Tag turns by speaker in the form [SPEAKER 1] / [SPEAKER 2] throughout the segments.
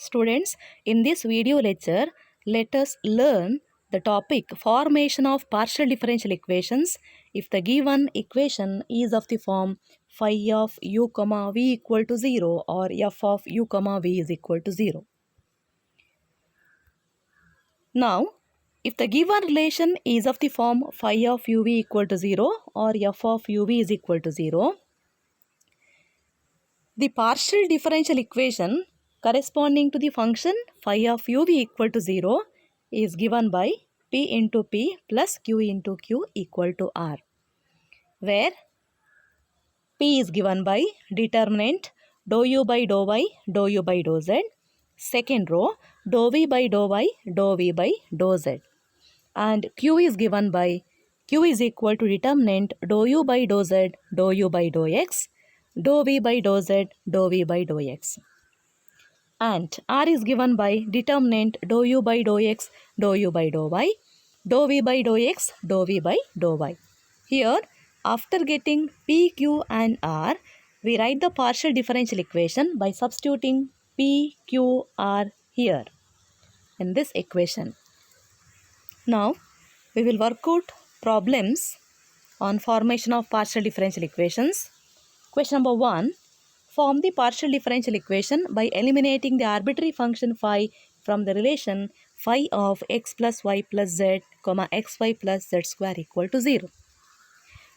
[SPEAKER 1] Students, in this video lecture, let us learn the topic formation of partial differential equations if the given equation is of the form phi of u comma v equal to 0 or f of u comma v is equal to 0. Now, if the given relation is of the form phi of uv equal to 0 or f of uv is equal to 0, the partial differential equation corresponding to the function phi of uv equal to 0 is given by p into p plus q into q equal to r, where p is given by determinant dou u by dou y dou u by dou z, second row dou v by dou y dou v by dou z, and q is given by q is equal to determinant dou u by dou z dou u by dou x dou v by dou z dou v by dou x, and r is given by determinant dou u by dou x dou u by dou y dou v by dou x dou v by dou y. Here, after getting p, q and r, we write the partial differential equation by substituting p, q, r here in this equation. Now, we will work out problems on formation of partial differential equations. Question number 1. Form the partial differential equation by eliminating the arbitrary function phi from the relation phi of x plus y plus z, xy plus z square equal to 0.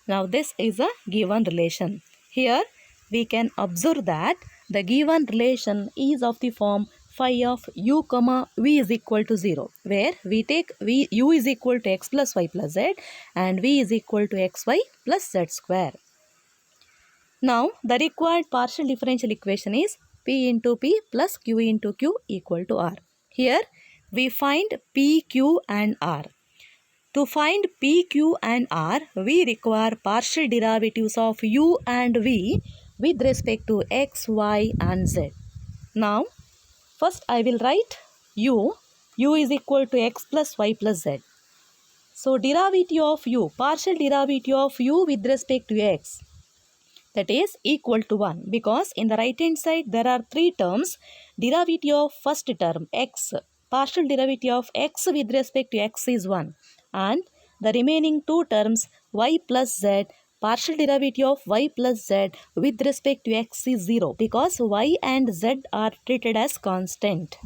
[SPEAKER 1] Now, this is a given relation. Here, we can observe that the given relation is of the form phi of u comma v is equal to 0, where we take u is equal to x plus y plus z and v is equal to xy plus z square. Now, the required partial differential equation is p into p plus q into q equal to r. Here, we find p, q and r. To find p, q and r, we require partial derivatives of u and v with respect to x, y and z. Now, first I will write u is equal to x plus y plus z. So, derivative of u, partial derivative of u with respect to x, that is equal to 1, because in the right hand side there are three terms. Derivative of first term x, partial derivative of x with respect to x is 1, and the remaining two terms y plus z, partial derivative of y plus z with respect to x is 0, because y and z are treated as constant.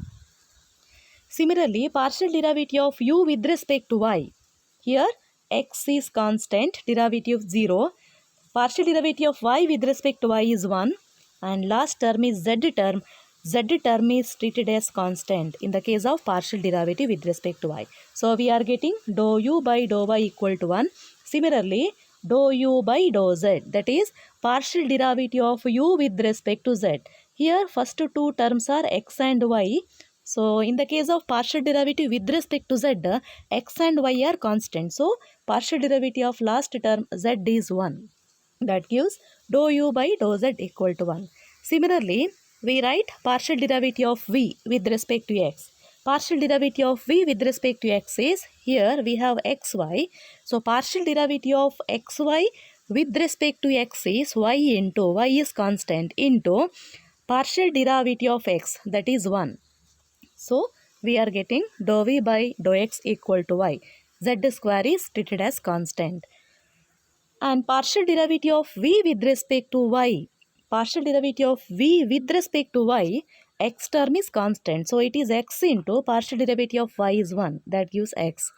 [SPEAKER 1] Similarly, partial derivative of u with respect to y, here x is constant, derivative 0, partial derivative of y with respect to y is 1, and last term is z term is treated as constant in the case of partial derivative with respect to y. So, we are getting dou u by dou y equal to 1. Similarly, dou u by dou z, that is partial derivative of u with respect to z. Here, first two terms are x and y. So, in the case of partial derivative with respect to z, x and y are constant. So, partial derivative of last term z is 1. That gives dou u by dou z equal to 1. Similarly, we write partial derivative of v with respect to x. Partial derivative of v with respect to x is, here we have xy. So, partial derivative of xy with respect to x is y into, y is constant, into partial derivative of x, that is 1. So, we are getting dou v by dou x equal to y. Z square is treated as constant. And partial derivative of v with respect to y, partial derivative of v with respect to y, x term is constant. So, it is x into partial derivative of y is 1, that gives x.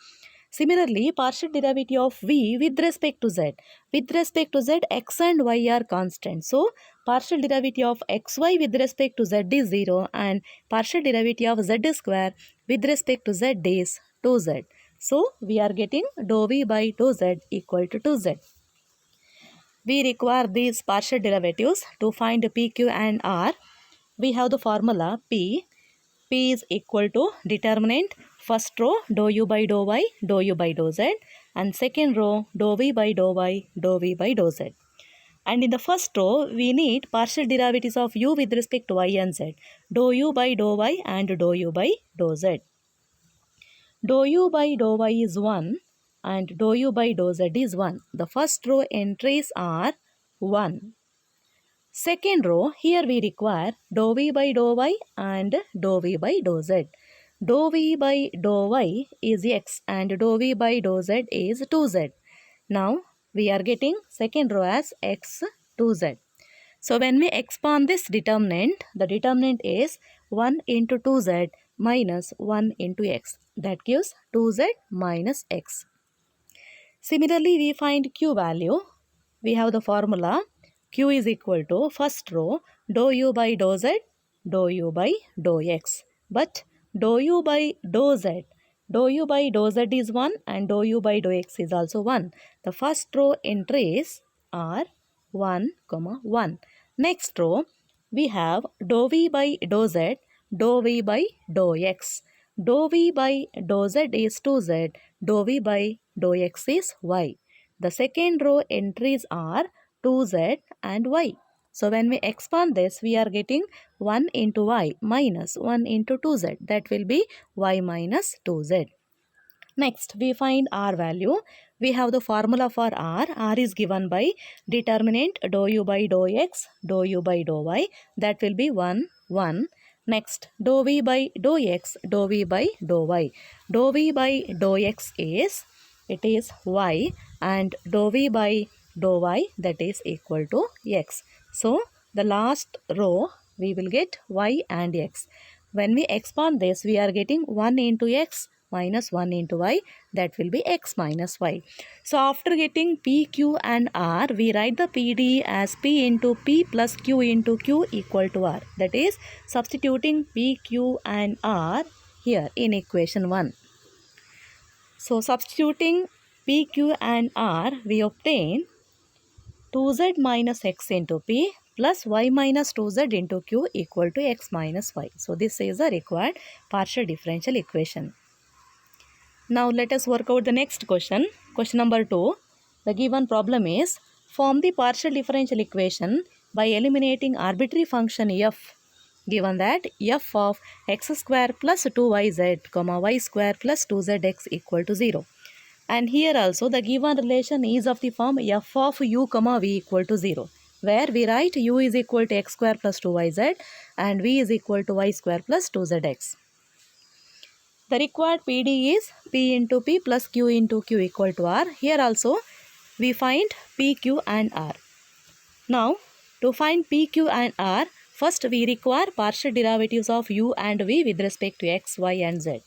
[SPEAKER 1] Similarly, partial derivative of v with respect to z. With respect to z, x and y are constant. So, partial derivative of xy with respect to z is 0 and partial derivative of z square with respect to z is 2z. So, we are getting dou v by dou z equal to 2z. We require these partial derivatives to find p, q and r. We have the formula p. P is equal to determinant first row dou u by dou y dou u by dou z, and second row dou v by dou y dou v by dou z. And in the first row, we need partial derivatives of u with respect to y and z. Dou u by dou y and dou u by dou z. Dou u by dou y is 1 and dou u by dou z is 1. The first row entries are 1. Second row, here we require dou v by dou y and dou v by dou z. Dou v by dou y is x and dou v by dou z is 2z. Now we are getting second row as x 2z. So when we expand this determinant, the determinant is 1 into 2z minus 1 into x. That gives 2z minus x. Similarly, we find q value. We have the formula q is equal to first row dou u by dou z, dou u by dou x. But dou u by dou z, dou u by dou z is 1 and dou u by dou x is also 1. The first row entries are 1, 1. Next row, we have dou v by dou z, dou v by dou x. Dou v by dou z is 2z, dou v by dou x is y. The second row entries are 2z and y. So when we expand this, we are getting 1 into y minus 1 into 2z. That will be y minus 2z. Next, we find r value. We have the formula for r. R is given by determinant dou u by dou x, dou u by dou y. That will be 1, 1. Next, dou v by dou x, dou v by dou y. Dou v by dou x is, it is y, and dou v by dou y, that is equal to x. So, the last row, we will get y and x. When we expand this, we are getting 1 into x minus 1 into y, that will be x minus y. So after getting p, q and r, we write the PD as p into p plus q into q equal to r. That is substituting p, q and r here in equation 1. So substituting p, q and r, we obtain 2z minus x into p plus y minus 2z into q equal to x minus y. So this is the required partial differential equation. Now let us work out the next question. Question number 2. The given problem is form the partial differential equation by eliminating arbitrary function f, given that f of x square plus 2yz, y square plus 2zx equal to 0. And here also the given relation is of the form f of u, v equal to 0, where we write u is equal to x square plus 2yz and v is equal to y square plus 2zx. The required PD is P into P plus Q into Q equal to R. Here also we find P, Q and R. Now to find P, Q and R, first we require partial derivatives of U and V with respect to X, Y and Z.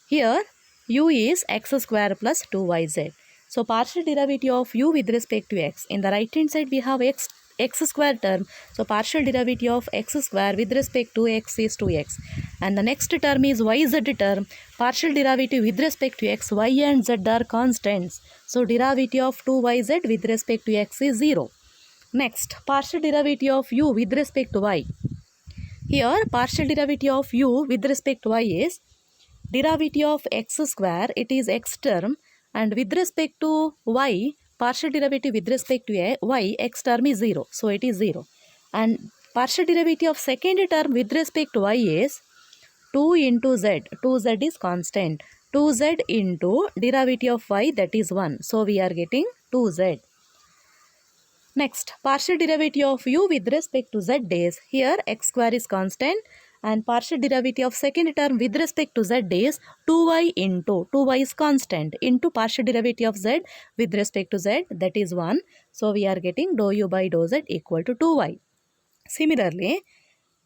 [SPEAKER 1] Here U is X square plus 2YZ. So partial derivative of U with respect to X. In the right hand side we have X square term. So partial derivative of x square with respect to x is 2x. And the next term is yz term. Partial derivative with respect to x, y and z are constants. So derivative of 2yz with respect to x is 0. Next, partial derivative of u with respect to y. Here partial derivative of u with respect to y is derivative of x square, it is x term, and with respect to y, partial derivative with respect to y, x term is 0. So it is 0. And partial derivative of second term with respect to y is 2 into z. 2z is constant. 2z into derivative of y, that is 1. So we are getting 2z. Next, partial derivative of u with respect to z is, here x square is constant and partial derivative of second term with respect to z is 2y into, 2y is constant, into partial derivative of z with respect to z, that is 1. So we are getting dou u by dou z equal to 2y. Similarly,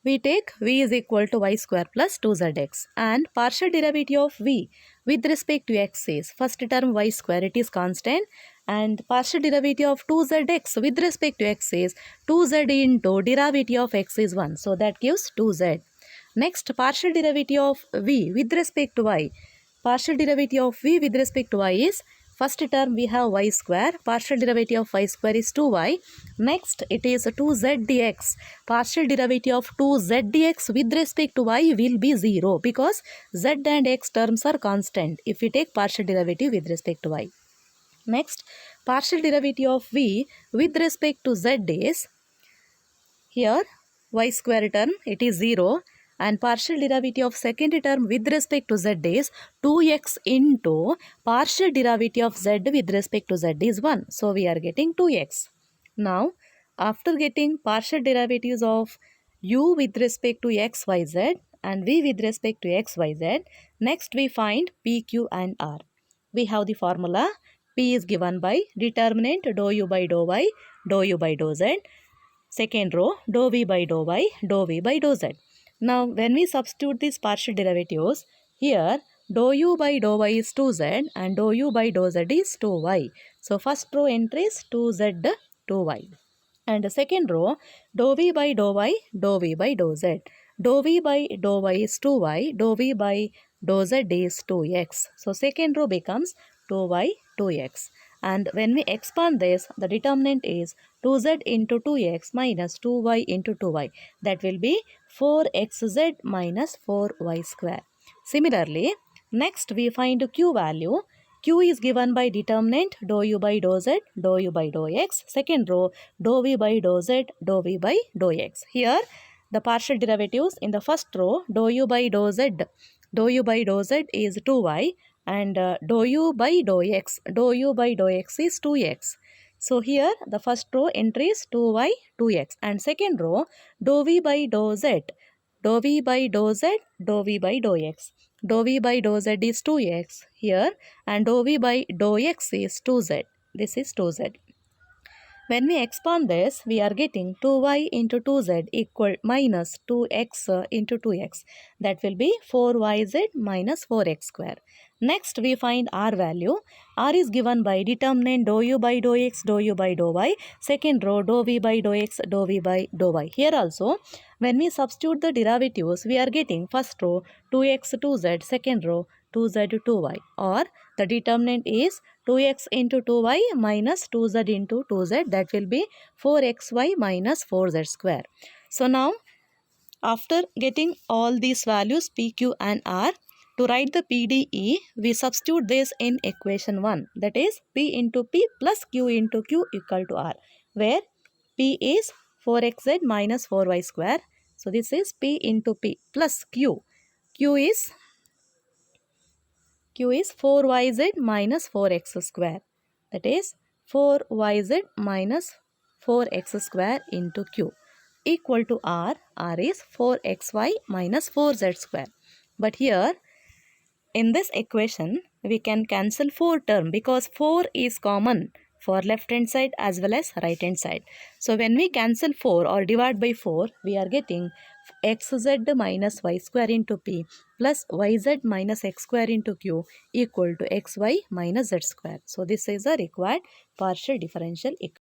[SPEAKER 1] we take v is equal to y square plus 2zx, and partial derivative of v with respect to x is, first term y square, it is constant, and partial derivative of 2zx with respect to x is 2z into derivative of x is 1. So that gives 2z. Next, partial derivative of v with respect to y. Partial derivative of v with respect to y is, first term we have y square, partial derivative of y square is 2y. Next, it is 2z dx. Partial derivative of 2z dx with respect to y will be 0 because z and x terms are constant if we take partial derivative with respect to y. Next, partial derivative of v with respect to z is, here y square term, it is 0. And partial derivative of second term with respect to z is 2x into partial derivative of z with respect to z is 1. So we are getting 2x. Now after getting partial derivatives of u with respect to x, y, z and v with respect to x, y, z, next we find p, q and r. We have the formula. P is given by determinant dou u by dou y, dou u by dou z. Second row, dou v by dou y, dou v by dou z. Now, when we substitute these partial derivatives, here dou u by dou y is 2z and dou u by dou z is 2y. So, first row entry is 2z, 2y. And the second row, dou v by dou y, dou v by dou z. Dou v by dou y is 2y, dou v by dou z is 2x. So, second row becomes 2y, 2x. And when we expand this, the determinant is 2z into 2x minus 2y into 2y. That will be 4xz minus 4y square. Similarly, next we find q value. Q is given by determinant dou u by dou z, dou u by dou x. Second row, dou v by dou z, dou v by dou x. Here, the partial derivatives in the first row, dou u by dou z is 2y and dou u by dou x is 2x. So here the first row entry is 2y, 2x and second row dou v by dou z, dou v by dou z, dou v by dou x. Dou v by dou z is 2x here and dou v by dou x is 2z. This is 2z. When we expand this, we are getting 2y into 2z equal minus 2x into 2x. That will be 4yz minus 4x square. Next, we find r value. R is given by determinant dou u by dou x, dou u by dou y. Second row, dou v by dou x, dou v by dou y. Here also, when we substitute the derivatives, we are getting first row 2x, 2z, second row 2z, 2y. Or the determinant is 2x into 2y minus 2z into 2z, that will be 4xy minus 4z square. So now, after getting all these values p, q and r, to write the PDE, we substitute this in equation 1, that is p into p plus q into q equal to r, where p is 4xz minus 4y square. So this is p into p plus q. Q is 4yz minus 4x square. That is 4yz minus 4x square into q equal to r. R is 4xy minus 4z square. But here in this equation we can cancel 4 term because 4 is common for left hand side as well as right hand side. So when we cancel 4 or divide by 4, we are getting xz minus y square into p plus yz minus x square into q equal to xy minus z square. So this is a required partial differential equation.